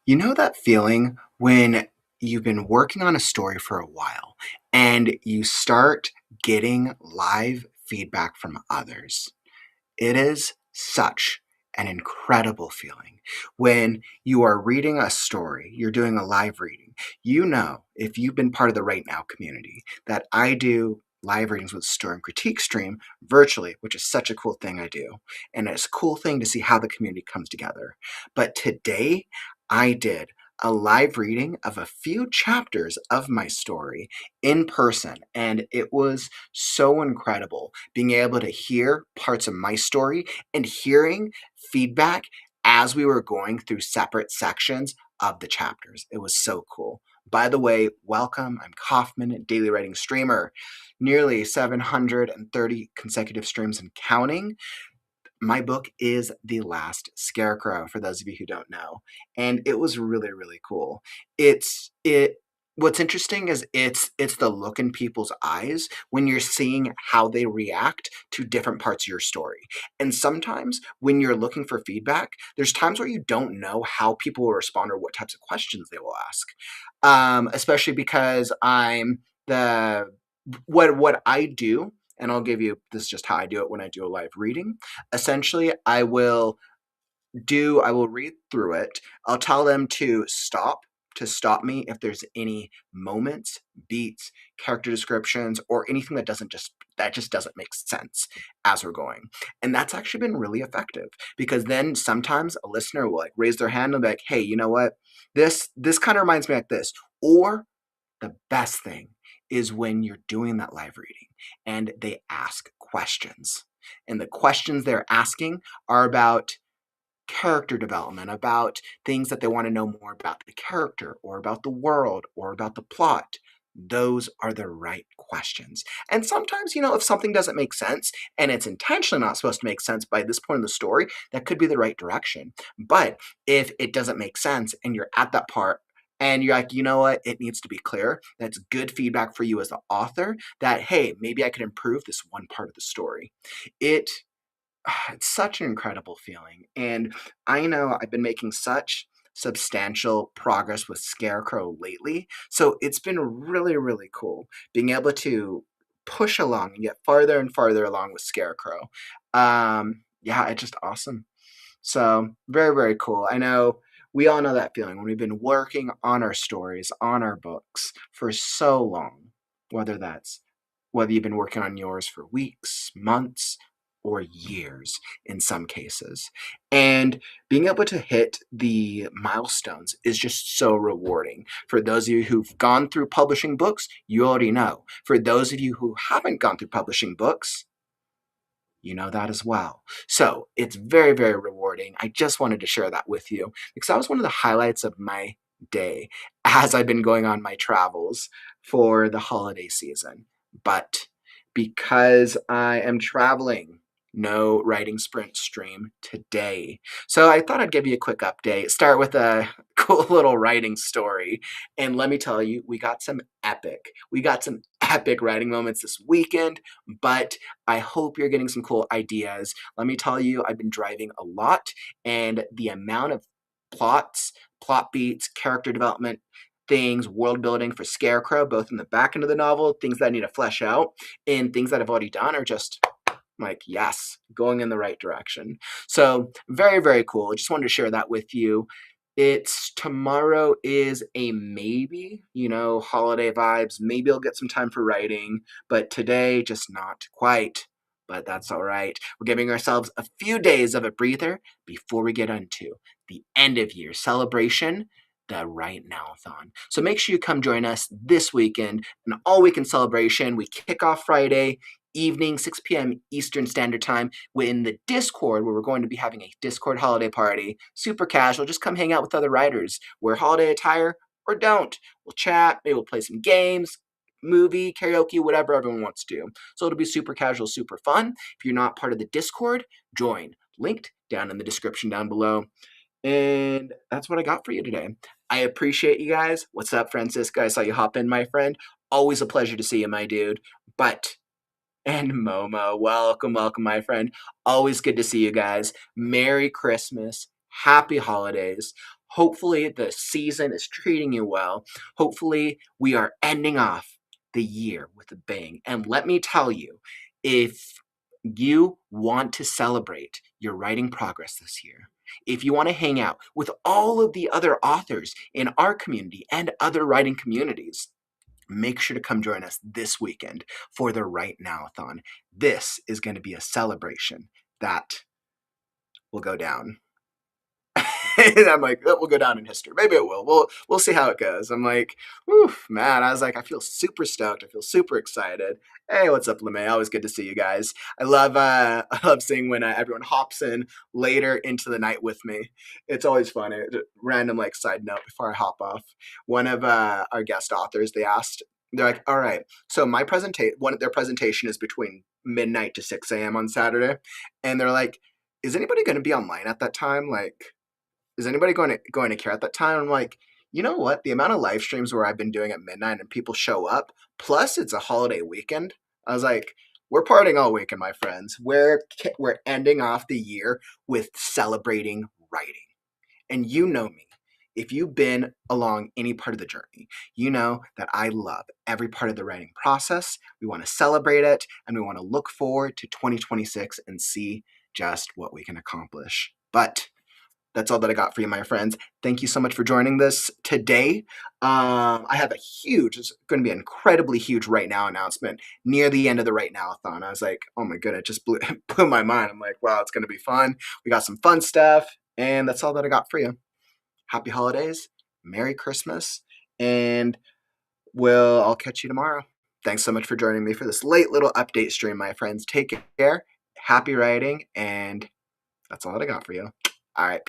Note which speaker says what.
Speaker 1: You know that feeling when you've been working on a story for a while and you start getting live feedback from others? It is such an incredible feeling when you are reading a story, you're doing a live reading. You know, if you've been part of the Right Now community, that I do live readings with Story and Critique Stream virtually, which is such a cool thing I do. And it's a cool thing to see how the community comes together. But today, I did a live reading of a few chapters of my story in person, and it was so incredible being able to hear parts of my story and hearing feedback as we were going through separate sections of the chapters. It was so cool. By the way, welcome. I'm Kaufman, daily writing streamer. Nearly 730 consecutive streams and counting. My book is The Last Scarecrow, for those of you who don't know. And it was really, really cool. It what's interesting is it's the look in people's eyes when you're seeing how they react to different parts of your story. And sometimes when you're looking for feedback, there's times where you don't know how people will respond or what types of questions they will ask. Especially because I'm the what I do, and I'll give you this is just how I do it when I do a live reading. Essentially, I will read through it. I'll tell them to stop me if there's any moments, beats, character descriptions, or anything that just doesn't make sense as we're going. And that's actually been really effective because then sometimes a listener will like raise their hand and be like, hey, you know what? This kind of reminds me like this. Or the best thing is when you're doing that live reading and they ask questions. And the questions they're asking are about character development, about things that they want to know more about the character or about the world or about the plot. Those are the right questions. And sometimes, if something doesn't make sense and it's intentionally not supposed to make sense by this point in the story, that could be the right direction. But if it doesn't make sense and you're at that part and you're like, you know what, it needs to be clear, that's good feedback for you as the author that, hey, maybe I could improve this one part of the story. It it's such an incredible feeling. And I know I've been making such substantial progress with Scarecrow lately. So it's been really, really cool being able to push along and get farther and farther along with Scarecrow. Yeah, it's just awesome. So very, very cool. I know we all know that feeling when we've been working on our stories, on our books for so long, whether you've been working on yours for weeks, months, or years in some cases. And being able to hit the milestones is just so rewarding. For those of you who've gone through publishing books, you already know. For those of you who haven't gone through publishing books, you know that as well. So it's very, very rewarding. I just wanted to share that with you because that was one of the highlights of my day as I've been going on my travels for the holiday season. But because I am traveling, no writing sprint stream today. So I thought I'd give you a quick update, start with a cool little writing story. And let me tell you, we got some epic writing moments this weekend, but I hope you're getting some cool ideas. Let me tell you, I've been driving a lot, and the amount of plot beats, character development, things, world building for Scarecrow, both in the back end of the novel, things that I need to flesh out, and things that I've already done are just like, yes, going in the right direction. So very, very cool. I just wanted to share that with you. It's tomorrow is a maybe, holiday vibes. Maybe I'll get some time for writing, but today just not quite. But that's all right. We're giving ourselves a few days of a breather before we get into the end of year celebration, the Right Now A Thon. So make sure you come join us this weekend, an all weekend celebration. We kick off Friday evening, 6 p.m. Eastern Standard Time, in the Discord, where we're going to be having a Discord holiday party. Super casual. Just come hang out with other writers. Wear holiday attire or don't. We'll chat. Maybe we'll play some games, movie, karaoke, whatever everyone wants to do. So it'll be super casual, super fun. If you're not part of the Discord, join. Linked down in the description down below. And that's what I got for you today. I appreciate you guys. What's up, Francisco? I saw you hop in, my friend. Always a pleasure to see you, my dude. And Momo, welcome, welcome, my friend. Always good to see you guys. Merry Christmas. Happy holidays. Hopefully the season is treating you well. Hopefully we are ending off the year with a bang. And let me tell you, if you want to celebrate your writing progress this year, if you want to hang out with all of the other authors in our community and other writing communities, make sure to come join us this weekend for the Write Now A Thon. This is going to be a celebration that will go down. And I'm like, that will go down in history. Maybe it will. We'll see how it goes. I'm like, oof, man. I was like, I feel super stoked. I feel super excited. Hey, what's up, LeMay? Always good to see you guys. I love I love seeing when everyone hops in later into the night with me. It's always fun. Random like side note before I hop off. One of our guest authors, they're like, all right, so one of their presentation is between midnight to 6 a.m. on Saturday, and they're like, is anybody going to be online at that time? Like, is anybody going to care at that time? I'm like, you know what? The amount of live streams where I've been doing at midnight and people show up, plus it's a holiday weekend. I was like, we're partying all weekend, my friends. We're ending off the year with celebrating writing. And you know me. If you've been along any part of the journey, you know that I love every part of the writing process. We want to celebrate it and we want to look forward to 2026 and see just what we can accomplish. But that's all that I got for you, my friends. Thank you so much for joining this today. I have it's going to be an incredibly huge Right Now announcement near the end of the Right Now A Thon. I was like, oh my goodness, it just blew my mind. I'm like, wow, it's going to be fun. We got some fun stuff, and that's all that I got for you. Happy holidays, Merry Christmas, and I'll catch you tomorrow. Thanks so much for joining me for this late little update stream, my friends. Take care, happy writing, and that's all that I got for you. All right.